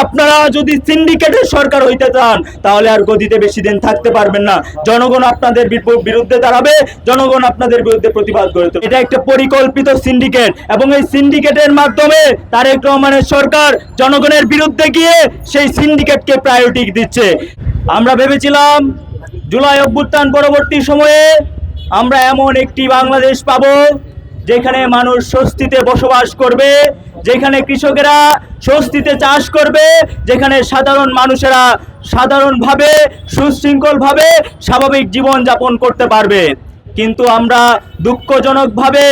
আপনারা যদি সিন্ডিকেটের সরকার হইতে চান তাহলে আর গদিতে বেশি দিন থাকতে পারবেন না। জনগণ আপনাদের বিরুদ্ধে দাঁড়াবে, জনগণ আপনাদের বিরুদ্ধে প্রতিবাদ করে তুলবে। এটা একটা পরিকল্পিত সিন্ডিকেট এবং এই সিন্ডিকেটের মাধ্যমে তারেক রহমানের সরকার জনগণের বিরুদ্ধে গিয়ে সেই সিন্ডিকেটকে প্রায়োরিটি দিচ্ছে। আমরা ভেবেছিলাম জুলাই অভ্যুত্থান পরবর্তী সময়ে আমরা এমন একটি বাংলাদেশ পাবো যেখানে মানুষ স্বস্তিতে বসবাস করবে, যেখানে কৃষকেরা স্বস্তিতে চাষ করবে, যেখানে সাধারণ মানুষেরা সাধারণভাবে সুশৃঙ্খলভাবে স্বাভাবিক জীবন যাপন করতে পারবে। কিন্তু আমরা দুঃখজনকভাবে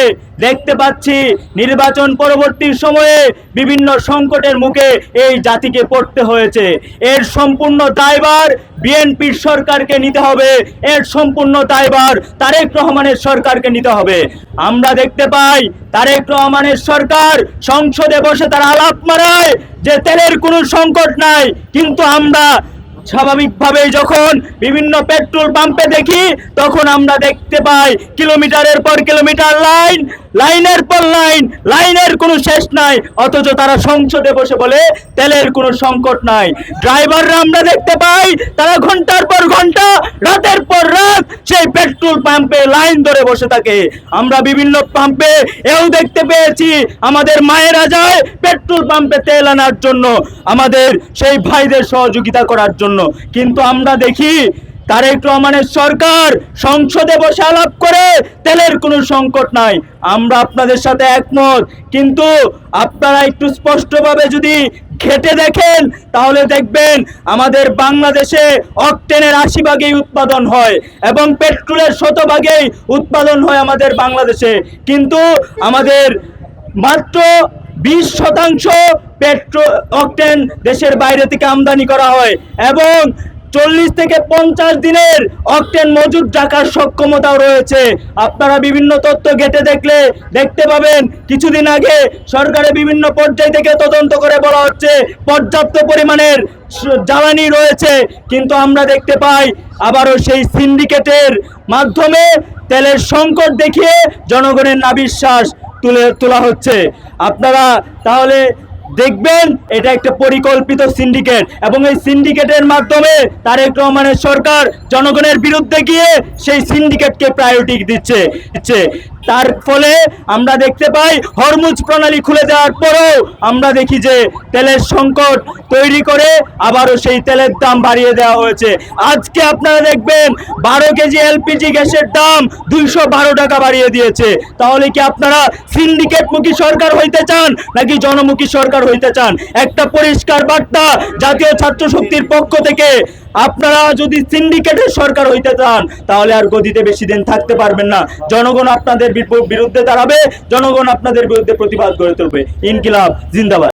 দেখতে পাচ্ছি নির্বাচন পরবর্তী সময়ে বিভিন্ন সংকটের মুখে এই জাতিকে পড়তে হয়েছে। এর সম্পূর্ণ দায়ভার বিএনপির সরকারকে নিতে হবে, এর সম্পূর্ণ দায়ভার তারেক রহমানের সরকারকে নিতে হবে। আমরা দেখতে পাই তারেক রহমানের সরকার সংসদে বসে তারা আলাপ মারায় যে তেলের কোনো সংকট নাই, কিন্তু আমরা স্বাভাবিকভাবেই যখন বিভিন্ন পেট্রোল পাম্পে দেখি তখন আমরা দেখতে পাই কিলোমিটারের পর কিলোমিটার লাইন, লাইনের পর লাইন, লাইনের কোনো শেষ নাই, অথচ তারা সংসদে বসে বলে তেলের কোনো সংকট নাই। ড্রাইভাররা আমরা দেখতে পাই তারা ঘন্টার পর ঘন্টা, রাতের পর রাত সেই পেট্রোল পাম্পে লাইন ধরে বসে থাকে। আমরা বিভিন্ন পাম্পে এও দেখতে পেয়েছি আমাদের মায়েরা যায় পেট্রোল পাম্পে তেল আনার জন্য, আমাদের সেই ভাইদের সহযোগিতা করার জন্য। কিন্তু আমরা দেখি তারেক রহমানের সরকার সংসদে বসে আলাপ করে তেলের কোনো সংকট নাই। আমরা আপনাদের সাথে একমত, কিন্তু আপনারা একটু স্পষ্টভাবে যদি ঘেটে দেখেন তাহলে দেখবেন আমাদের বাংলাদেশে অকটেনের 80% উৎপাদন হয় এবং পেট্রোলের 100% উৎপাদন হয় আমাদের বাংলাদেশে, কিন্তু আমাদের মাত্র 20% পেট্রোল অকটেন দেশের বাইরে থেকে আমদানি করা হয় এবং 40 থেকে 50 দিনের অকটেন মজুদ রাখার সক্ষমতাও রয়েছে। আপনারা বিভিন্ন তথ্য ঘেটে দেখলে দেখতে পাবেন কিছুদিন আগে সরকারের বিভিন্ন পর্যায় থেকে তদন্ত করে বলা হচ্ছে পর্যাপ্ত পরিমাণের জ্বালানি রয়েছে, কিন্তু আমরা দেখতে পাই আবারও সেই সিন্ডিকেটের মাধ্যমে তেলের সংকট দেখিয়ে জনগণের নাভিশ্বাস তোলা হচ্ছে। আপনারা তাহলে দেখবেন এটা একটা পরিকল্পিত সিন্ডিকেট এবং এই সিন্ডিকেটের মাধ্যমে তারেক রহমানের সরকার জনগণের বিরুদ্ধে গিয়ে সেই সিন্ডিকেটকে প্রায়োরিটি দিচ্ছে। তার ফলে আমরা দেখতে পাই হরমুজ প্রণালী খুলে দেওয়ার পরেও আমরা দেখি যে তেলের সংকট তৈরি করে আবারও সেই তেলের দাম বাড়িয়ে দেওয়া হয়েছে। আজকে আপনারা দেখবেন 12 কেজি এলপিজি গ্যাসের দাম 212 টাকা বাড়িয়ে দিয়েছে। তাহলে কি আপনারা সিন্ডিকেটমুখী সরকার হইতে চান নাকি জনমুখী সরকার হইতে চান? একটা পরিষ্কার বার্তা জাতীয় ছাত্র শক্তির পক্ষ থেকে, আপনারা যদি সিন্ডিকেটের সরকার হইতে চান তাহলে আর গদিতে বেশি দিন থাকতে পারবেন না। জনগণ আপনাদের বিরুদ্ধে দাঁড়াবে, জনগণ আপনাদের বিরুদ্ধে প্রতিবাদ গড়ে তুলবে। ইনকিলাব জিন্দাবাদ।